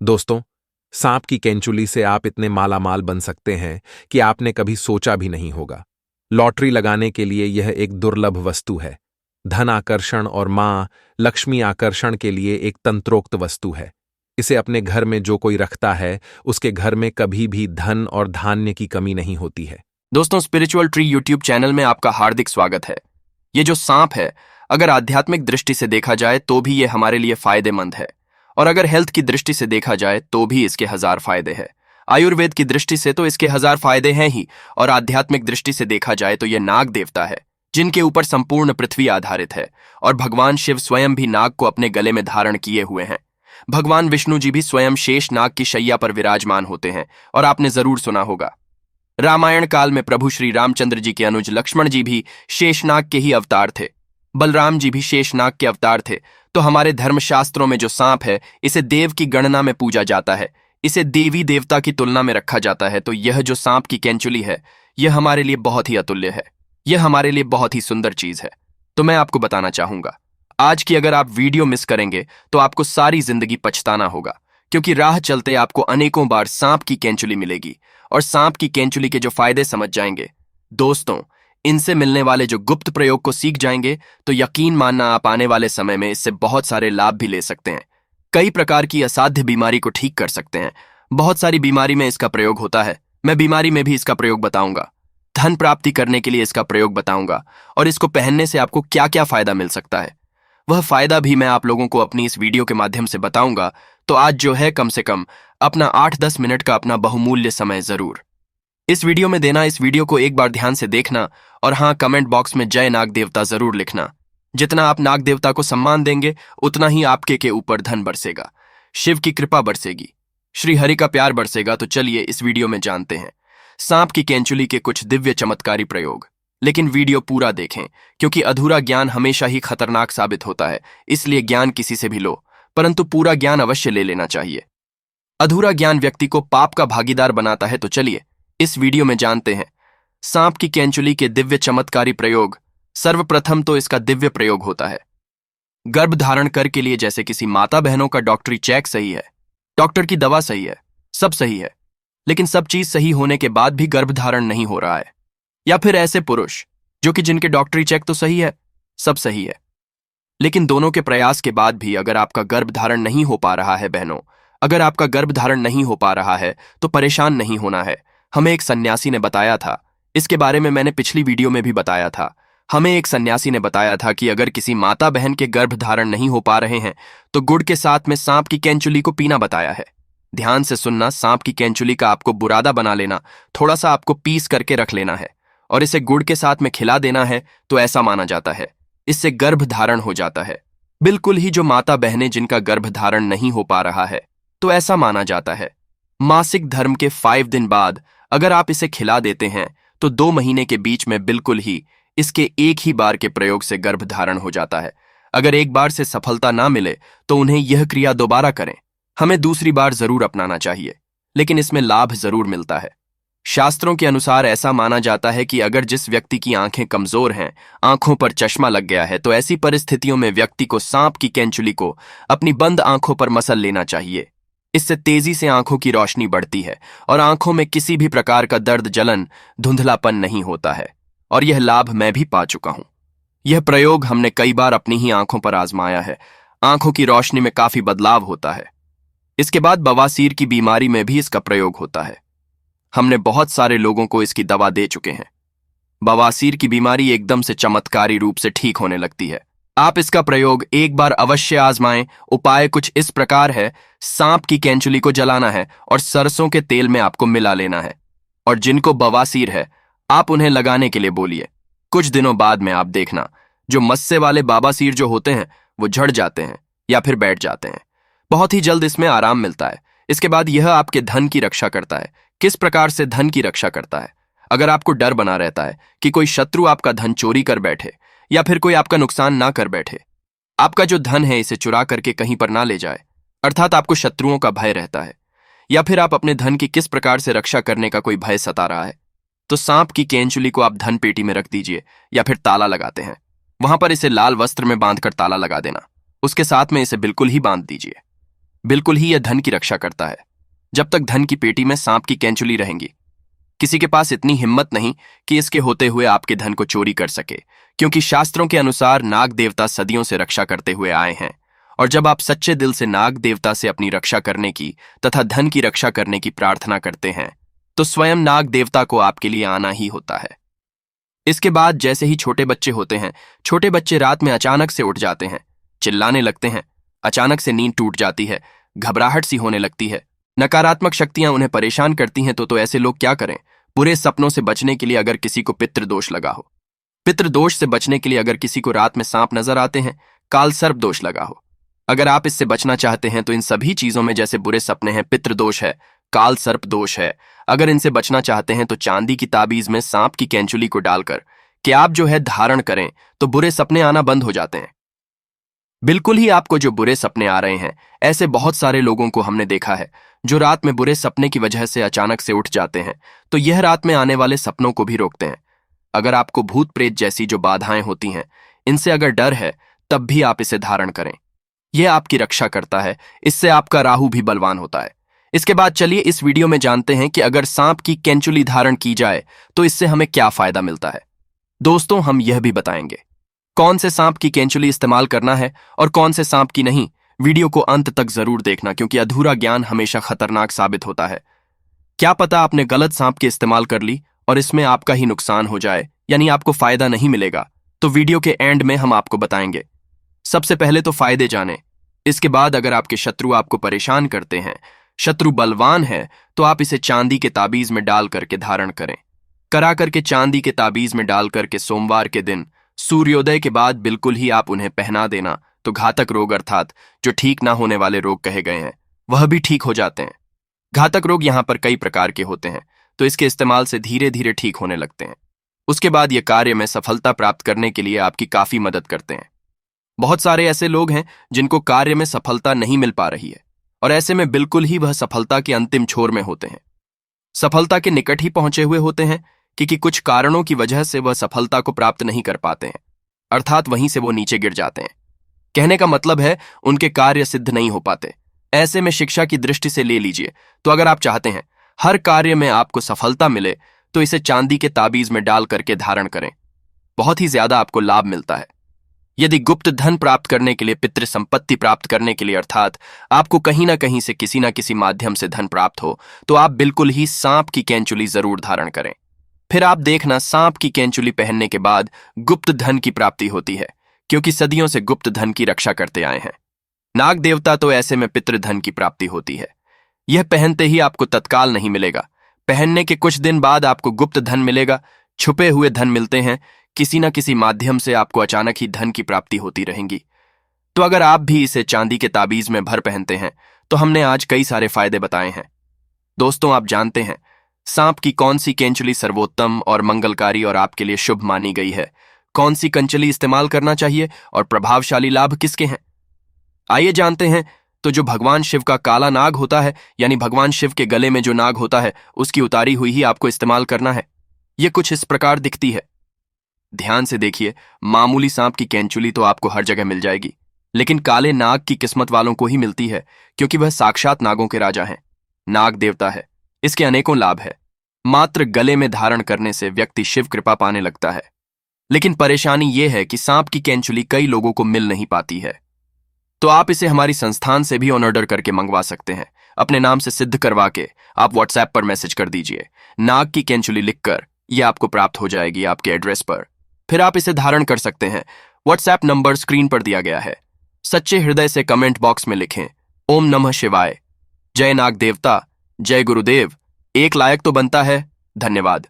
दोस्तों, सांप की केंचुली से आप इतने मालामाल बन सकते हैं कि आपने कभी सोचा भी नहीं होगा। लॉटरी लगाने के लिए यह एक दुर्लभ वस्तु है। धन आकर्षण और मां लक्ष्मी आकर्षण के लिए एक तंत्रोक्त वस्तु है। इसे अपने घर में जो कोई रखता है, उसके घर में कभी भी धन और धान्य की कमी नहीं होती है। दोस्तों, स्पिरिचुअल ट्री यूट्यूब चैनल में आपका हार्दिक स्वागत है। ये जो सांप है, अगर आध्यात्मिक दृष्टि से देखा जाए तो भी ये हमारे लिए फायदेमंद है, और अगर हेल्थ की दृष्टि से देखा जाए तो भी इसके हजार फायदे हैं। आयुर्वेद की दृष्टि से तो इसके हजार फायदे हैं ही, और आध्यात्मिक दृष्टि से देखा जाए तो यह नाग देवता है, जिनके ऊपर संपूर्ण पृथ्वी आधारित है, और भगवान शिव स्वयं भी नाग को अपने गले में धारण किए हुए हैं। भगवान विष्णु जी भी स्वयं शेष नाग की शैया पर विराजमान होते हैं, और आपने जरूर सुना होगा, रामायण काल में प्रभु श्री रामचंद्र जी के अनुज लक्ष्मण जी भी शेषनाग के ही अवतार थे। बलराम जी भी शेषनाग के अवतार थे। तो हमारे धर्मशास्त्रों में जो सांप है, इसे देव की गणना में पूजा जाता है, इसे देवी देवता की तुलना में रखा जाता है। तो यह जो सांप की केंचुली है, यह हमारे लिए बहुत ही अतुल्य है। यह हमारे लिए बहुत ही सुंदर चीज है। तो मैं आपको बताना चाहूंगा, आज की अगर आप वीडियो मिस करेंगे तो आपको सारी जिंदगी पछताना होगा, क्योंकि राह चलते आपको अनेकों बार सांप की केंचुली मिलेगी, और सांप की केंचुली के जो फायदे समझ जाएंगे। दोस्तों, इनसे मिलने वाले जो गुप्त प्रयोग को सीख जाएंगे तो यकीन मानना, आप आने वाले समय में इससे बहुत सारे लाभ भी ले सकते हैं। कई प्रकार की असाध्य बीमारी को ठीक कर सकते हैं। बहुत सारी बीमारी में इसका प्रयोग होता है। मैं बीमारी में भी इसका प्रयोग बताऊंगा, धन प्राप्ति करने के लिए इसका प्रयोग बताऊंगा, और इसको पहनने से आपको क्या क्या फायदा मिल सकता है, वह फायदा भी मैं आप लोगों को अपनी इस वीडियो के माध्यम से बताऊंगा। तो आज जो है, कम से कम अपना 8-10 मिनट का अपना बहुमूल्य समय जरूर इस वीडियो में देना। इस वीडियो को एक बार ध्यान से देखना, और हाँ, कमेंट बॉक्स में जय नाग देवता जरूर लिखना। जितना आप नाग देवता को सम्मान देंगे, उतना ही आपके के ऊपर धन बरसेगा, शिव की कृपा बरसेगी, श्री हरि का प्यार बरसेगा। तो चलिए इस वीडियो में जानते हैं सांप की केंचुली के कुछ दिव्य चमत्कारी प्रयोग। लेकिन वीडियो पूरा देखें, क्योंकि अधूरा ज्ञान हमेशा ही खतरनाक साबित होता है। इसलिए ज्ञान किसी से भी लो, परंतु पूरा ज्ञान अवश्य ले लेना चाहिए। अधूरा ज्ञान व्यक्ति को पाप का भागीदार बनाता है। तो चलिए इस वीडियो में जानते हैं सांप की केंचुली के दिव्य चमत्कारी प्रयोग। सर्वप्रथम तो इसका दिव्य प्रयोग होता है गर्भ धारण कर के लिए। जैसे किसी माता बहनों का डॉक्टरी चेक सही है, डॉक्टर की दवा सही है, सब सही है, लेकिन सब चीज सही होने के बाद भी गर्भ धारण नहीं हो रहा है। या फिर ऐसे पुरुष जो कि जिनके डॉक्टरी चेक तो सही है, सब सही है, लेकिन दोनों के प्रयास के बाद भी अगर आपका गर्भ धारण नहीं हो पा रहा है, बहनों, अगर आपका गर्भ धारण नहीं हो पा रहा है तो परेशान नहीं होना है। हमें एक सन्यासी ने बताया था, इसके बारे में मैंने पिछली वीडियो में भी बताया था। हमें एक सन्यासी ने बताया था कि अगर किसी माता बहन के गर्भ धारण नहीं हो पा रहे हैं तो गुड़ के साथ में सांप की केंचुली को पीना बताया है। ध्यान से सुनना, सांप की केंचुली का आपको बुरादा बना लेना, थोड़ा सा आपको पीस करके रख लेना है, और इसे गुड़ के साथ में खिला देना है। तो ऐसा माना जाता है इससे गर्भ धारण हो जाता है। बिल्कुल ही जो माता बहनें जिनका गर्भ धारण नहीं हो पा रहा है, तो ऐसा माना जाता है मासिक धर्म के 5 दिन बाद अगर आप इसे खिला देते हैं तो 2 महीने के बीच में बिल्कुल ही इसके एक ही बार के प्रयोग से गर्भ धारण हो जाता है। अगर एक बार से सफलता ना मिले तो उन्हें यह क्रिया दोबारा करें। हमें दूसरी बार जरूर अपनाना चाहिए, लेकिन इसमें लाभ जरूर मिलता है। शास्त्रों के अनुसार ऐसा माना जाता है कि अगर जिस व्यक्ति की आंखें कमजोर हैं, आंखों पर चश्मा लग गया है, तो ऐसी परिस्थितियों में व्यक्ति को सांप की केंचुली को अपनी बंद आंखों पर मसल लेना चाहिए। इससे तेजी से आंखों की रोशनी बढ़ती है, और आंखों में किसी भी प्रकार का दर्द, जलन, धुंधलापन नहीं होता है। और यह लाभ मैं भी पा चुका हूं। यह प्रयोग हमने कई बार अपनी ही आंखों पर आजमाया है। आंखों की रोशनी में काफी बदलाव होता है। इसके बाद बवासीर की बीमारी में भी इसका प्रयोग होता है। हमने बहुत सारे लोगों को इसकी दवा दे चुके हैं। बवासीर की बीमारी एकदम से चमत्कारी रूप से ठीक होने लगती है। आप इसका प्रयोग एक बार अवश्य आजमाएं। उपाय कुछ इस प्रकार है, सांप की केंचुली को जलाना है और सरसों के तेल में आपको मिला लेना है, और जिनको बवासीर है आप उन्हें लगाने के लिए बोलिए। कुछ दिनों बाद में आप देखना, जो मस्से वाले बाबासीर जो होते हैं वो झड़ जाते हैं या फिर बैठ जाते हैं। बहुत ही जल्द इसमें आराम मिलता है। इसके बाद यह आपके धन की रक्षा करता है। किस प्रकार से धन की रक्षा करता है? अगर आपको डर बना रहता है कि कोई शत्रु आपका धन चोरी कर बैठे, या फिर कोई आपका नुकसान ना कर बैठे, आपका जो धन है इसे चुरा करके कहीं पर ना ले जाए, अर्थात आपको शत्रुओं का भय रहता है, या फिर आप अपने धन की किस प्रकार से रक्षा करने का कोई भय सता रहा है, तो सांप की केंचुली को आप धन पेटी में रख दीजिए, या फिर ताला लगाते हैं वहां पर इसे लाल वस्त्र में बांधकर ताला लगा देना। उसके साथ में इसे बिल्कुल ही बांध दीजिए। बिल्कुल ही यह धन की रक्षा करता है। जब तक धन की पेटी में सांप की कैंचुली रहेंगी, किसी के पास इतनी हिम्मत नहीं कि इसके होते हुए आपके धन को चोरी कर सके, क्योंकि शास्त्रों के अनुसार नाग देवता सदियों से रक्षा करते हुए आए हैं। और जब आप सच्चे दिल से नाग देवता से अपनी रक्षा करने की तथा धन की रक्षा करने की प्रार्थना करते हैं, तो स्वयं नाग देवता को आपके लिए आना ही होता है। इसके बाद जैसे ही छोटे बच्चे होते हैं, छोटे बच्चे रात में अचानक से उठ जाते हैं, चिल्लाने लगते हैं, अचानक से नींद टूट जाती है, घबराहट सी होने लगती है, नकारात्मक शक्तियां उन्हें परेशान करती हैं, तो ऐसे लोग क्या करें? बुरे सपनों से बचने के लिए अगर किसी को पितृदोष लगा हो, पितृदोष से बचने के लिए अगर किसी को रात में सांप नजर आते हैं, काल सर्प दोष लगा हो, अगर आप इससे बचना चाहते हैं तो इन सभी चीजों में जैसे बुरे सपने हैं, पितृदोष है, काल सर्प दोष है, अगर इनसे बचना चाहते हैं तो चांदी की ताबीज में सांप की कैंचुली को डालकर कि आप जो है धारण करें तो बुरे सपने आना बंद हो जाते हैं। बिल्कुल ही आपको जो बुरे सपने आ रहे हैं, ऐसे बहुत सारे लोगों को हमने देखा है जो रात में बुरे सपने की वजह से अचानक से उठ जाते हैं, तो यह रात में आने वाले सपनों को भी रोकते हैं। अगर आपको भूत प्रेत जैसी जो बाधाएं होती हैं, इनसे अगर डर है, तब भी आप इसे धारण करें। यह आपकी रक्षा करता है, इससे आपका राहु भी बलवान होता है। इसके बाद चलिए इस वीडियो में जानते हैं कि अगर सांप की कैंचुली धारण की जाए तो इससे हमें क्या फायदा मिलता है। दोस्तों, हम यह भी बताएंगे कौन से सांप की कैंचुली इस्तेमाल करना है और कौन से सांप की नहीं। वीडियो को अंत तक जरूर देखना, क्योंकि अधूरा ज्ञान हमेशा खतरनाक साबित होता है। क्या पता आपने गलत सांप के इस्तेमाल कर ली और इसमें आपका ही नुकसान हो जाए, यानी आपको फायदा नहीं मिलेगा। तो वीडियो के एंड में हम आपको बताएंगे। सबसे पहले तो फायदे जाने, इसके बाद अगर आपके शत्रु आपको परेशान करते हैं, शत्रु बलवान है, तो आप इसे चांदी के ताबीज में डाल करके धारण करें। करा करके चांदी के ताबीज में डाल करके सोमवार के दिन सूर्योदय के बाद बिल्कुल ही आप उन्हें पहना देना, तो घातक रोग अर्थात जो ठीक ना होने वाले रोग कहे गए हैं, वह भी ठीक हो जाते हैं। घातक रोग यहाँ पर कई प्रकार के होते हैं, तो इसके इस्तेमाल से धीरे धीरे ठीक होने लगते हैं। उसके बाद ये कार्य में सफलता प्राप्त करने के लिए आपकी काफी मदद करते हैं। बहुत सारे ऐसे लोग हैं जिनको कार्य में सफलता नहीं मिल पा रही है, और ऐसे में बिल्कुल ही वह सफलता के अंतिम छोर में होते हैं, सफलता के निकट ही पहुंचे हुए होते हैं, क्योंकि कुछ कारणों की वजह से वह सफलता को प्राप्त नहीं कर पाते हैं, अर्थात वहीं से वो नीचे गिर जाते हैं। कहने का मतलब है उनके कार्य सिद्ध नहीं हो पाते। ऐसे में शिक्षा की दृष्टि से ले लीजिए, तो अगर आप चाहते हैं हर कार्य में आपको सफलता मिले, तो इसे चांदी के ताबीज में डाल करके धारण करें, बहुत ही ज्यादा आपको लाभ मिलता है। यदि गुप्त धन प्राप्त करने के लिए, पितृ संपत्ति प्राप्त करने के लिए, अर्थात आपको कहीं ना कहीं से किसी ना किसी माध्यम से धन प्राप्त हो, तो आप बिल्कुल ही सांप की कैंचुली जरूर धारण करें। फिर आप देखना, सांप की कैंचुली पहनने के बाद गुप्त धन की प्राप्ति होती है, क्योंकि सदियों से गुप्त धन की रक्षा करते आए हैं नाग देवता, तो ऐसे में पितृधन की प्राप्ति होती है। यह पहनते ही आपको तत्काल नहीं मिलेगा, पहनने के कुछ दिन बाद आपको गुप्त धन मिलेगा। छुपे हुए धन मिलते हैं, किसी न किसी माध्यम से आपको अचानक ही धन की प्राप्ति होती रहेंगी। तो अगर आप भी इसे चांदी के ताबीज में भर पहनते हैं, तो हमने आज कई सारे फायदे बताए हैं। दोस्तों, आप जानते हैं सांप की कौन सी कैंचुली सर्वोत्तम और मंगलकारी और आपके लिए शुभ मानी गई है? कौन सी कैंचुली इस्तेमाल करना चाहिए और प्रभावशाली लाभ किसके हैं? आइए जानते हैं। तो जो भगवान शिव का काला नाग होता है, यानी भगवान शिव के गले में जो नाग होता है, उसकी उतारी हुई ही आपको इस्तेमाल करना है। यह कुछ इस प्रकार दिखती है, ध्यान से देखिए। मामूली सांप की कैंचुली तो आपको हर जगह मिल जाएगी, लेकिन काले नाग की किस्मत वालों को ही मिलती है, क्योंकि वह साक्षात नागों के राजा हैं, नाग देवता है। इसके अनेकों लाभ है। मात्र गले में धारण करने से व्यक्ति शिव कृपा पाने लगता है, लेकिन परेशानी यह है कि सांप की कैंचुली कई लोगों को मिल नहीं पाती है। तो आप इसे हमारी संस्थान से भी ऑन ऑर्डर करके मंगवा सकते हैं। अपने नाम से सिद्ध करवा के आप व्हाट्सएप पर मैसेज कर दीजिए, नाग की कैंचुली लिखकर, यह आपको प्राप्त हो जाएगी आपके एड्रेस पर। फिर आप इसे धारण कर सकते हैं। व्हाट्सएप नंबर स्क्रीन पर दिया गया है। सच्चे हृदय से कमेंट बॉक्स में लिखें, ओम नमः शिवाय, जय नाग देवता, जय गुरुदेव। एक लायक तो बनता है। धन्यवाद।